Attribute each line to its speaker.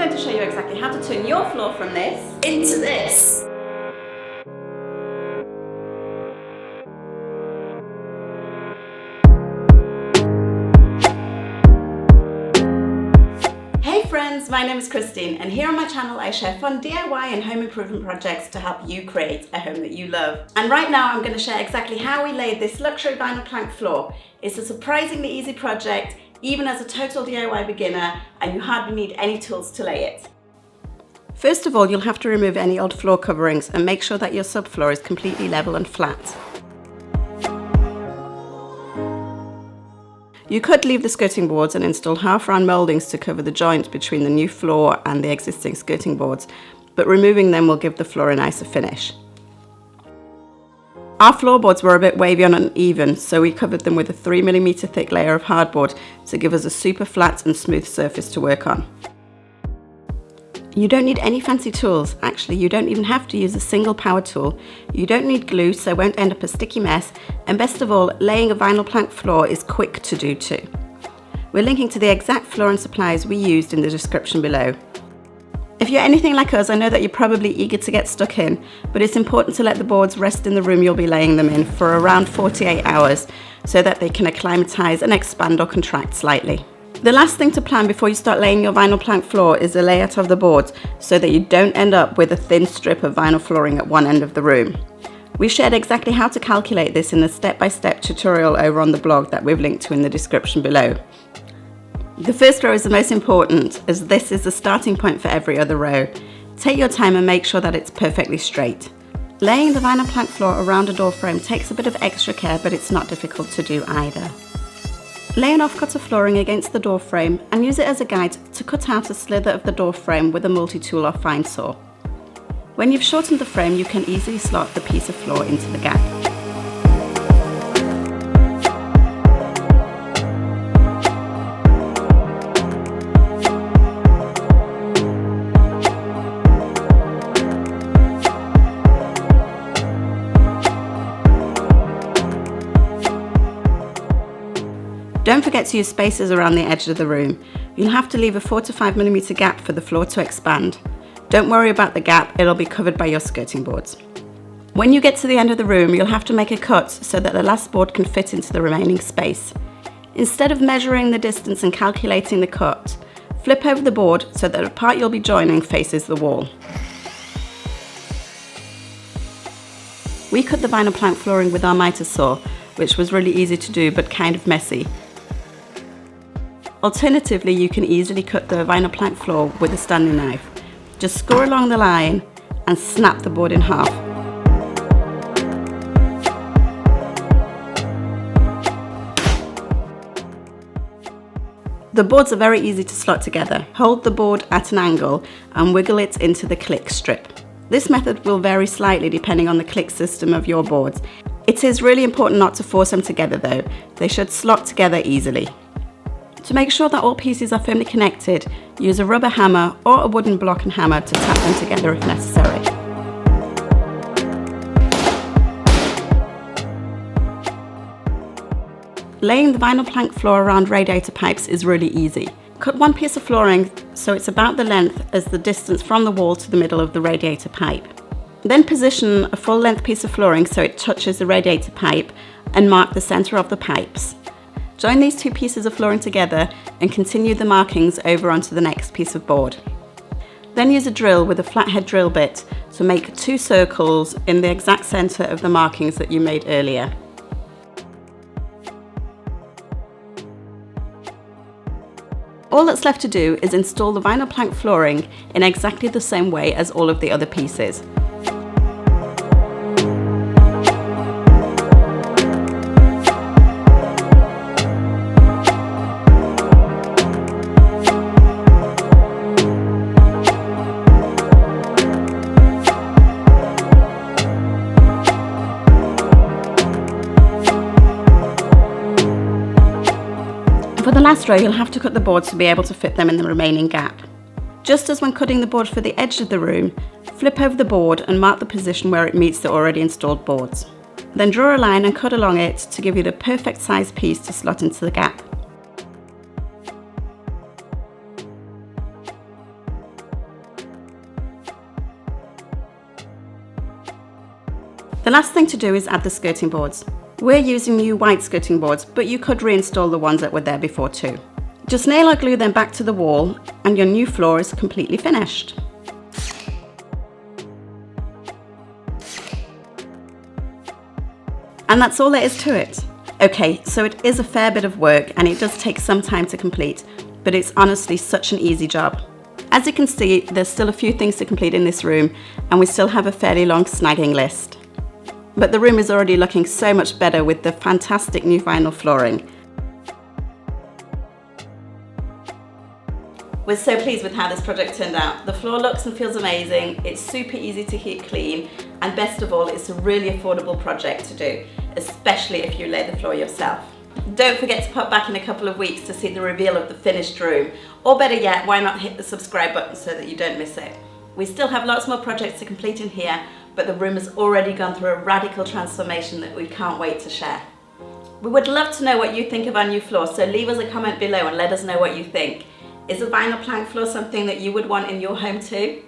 Speaker 1: going to show you exactly how to turn your floor from this into this. Hey friends, my name is Christine, and here on my channel I share fun DIY and home improvement projects to help you create a home that you love. And right now I'm going to share exactly how we laid this luxury vinyl plank floor. It's a surprisingly easy project, even as a total DIY beginner, and you hardly need any tools to lay it. First of all, you'll have to remove any old floor coverings and make sure that your subfloor is completely level and flat. You could leave the skirting boards and install half-round mouldings to cover the joint between the new floor and the existing skirting boards, but removing them will give the floor a nicer finish. Our floorboards were a bit wavy and uneven, so we covered them with a 3mm thick layer of hardboard to give us a super flat and smooth surface to work on. You don't need any fancy tools. Actually, you don't even have to use a single power tool. You don't need glue, so it won't end up a sticky mess. And best of all, laying a vinyl plank floor is quick to do too. We're linking to the exact floor and supplies we used in the description below. If you're anything like us, I know that you're probably eager to get stuck in, but it's important to let the boards rest in the room you'll be laying them in for around 48 hours so that they can acclimatise and expand or contract slightly. The last thing to plan before you start laying your vinyl plank floor is the layout of the boards so that you don't end up with a thin strip of vinyl flooring at one end of the room. We shared exactly how to calculate this in the step-by-step tutorial over on the blog that we've linked to in the description below. The first row is the most important, as this is the starting point for every other row. Take your time and make sure that it's perfectly straight. Laying the vinyl plank floor around a door frame takes a bit of extra care, but it's not difficult to do either. Lay an off-cutter flooring against the door frame and use it as a guide to cut out a slither of the door frame with a multi-tool or fine saw. When you've shortened the frame, you can easily slot the piece of floor into the gap. Don't forget to use spacers around the edge of the room. You'll have to leave a 4 to 5mm gap for the floor to expand. Don't worry about the gap, it'll be covered by your skirting boards. When you get to the end of the room, you'll have to make a cut so that the last board can fit into the remaining space. Instead of measuring the distance and calculating the cut, flip over the board so that the part you'll be joining faces the wall. We cut the vinyl plank flooring with our miter saw, which was really easy to do but kind of messy. Alternatively, you can easily cut the vinyl plank floor with a standing knife. Just score along the line and snap the board in half. The boards are very easy to slot together. Hold the board at an angle and wiggle it into the click strip. This method will vary slightly depending on the click system of your boards. It is really important not to force them together though. They should slot together easily. To make sure that all pieces are firmly connected, use a rubber hammer or a wooden block and hammer to tap them together if necessary. Laying the vinyl plank floor around radiator pipes is really easy. Cut one piece of flooring so it's about the length as the distance from the wall to the middle of the radiator pipe. Then position a full length piece of flooring so it touches the radiator pipe and mark the centre of the pipes. Join these two pieces of flooring together and continue the markings over onto the next piece of board. Then use a drill with a flathead drill bit to make 2 circles in the exact centre of the markings that you made earlier. All that's left to do is install the vinyl plank flooring in exactly the same way as all of the other pieces. For the last row, you'll have to cut the boards to be able to fit them in the remaining gap. Just as when cutting the board for the edge of the room, flip over the board and mark the position where it meets the already installed boards. Then draw a line and cut along it to give you the perfect size piece to slot into the gap. The last thing to do is add the skirting boards. We're using new white skirting boards, but you could reinstall the ones that were there before too. Just nail or glue them back to the wall and your new floor is completely finished. And that's all there is to it. Okay, so it is a fair bit of work and it does take some time to complete, but it's honestly such an easy job. As you can see, there's still a few things to complete in this room and we still have a fairly long snagging list. But the room is already looking so much better with the fantastic new vinyl flooring. We're so pleased with how this project turned out. The floor looks and feels amazing, it's super easy to keep clean, and best of all, it's a really affordable project to do, especially if you lay the floor yourself. Don't forget to pop back in a couple of weeks to see the reveal of the finished room, or better yet, why not hit the subscribe button so that you don't miss it. We still have lots more projects to complete in here, but the room has already gone through a radical transformation that we can't wait to share. We would love to know what you think of our new floor, so leave us a comment below and let us know what you think. Is a vinyl plank floor something that you would want in your home too?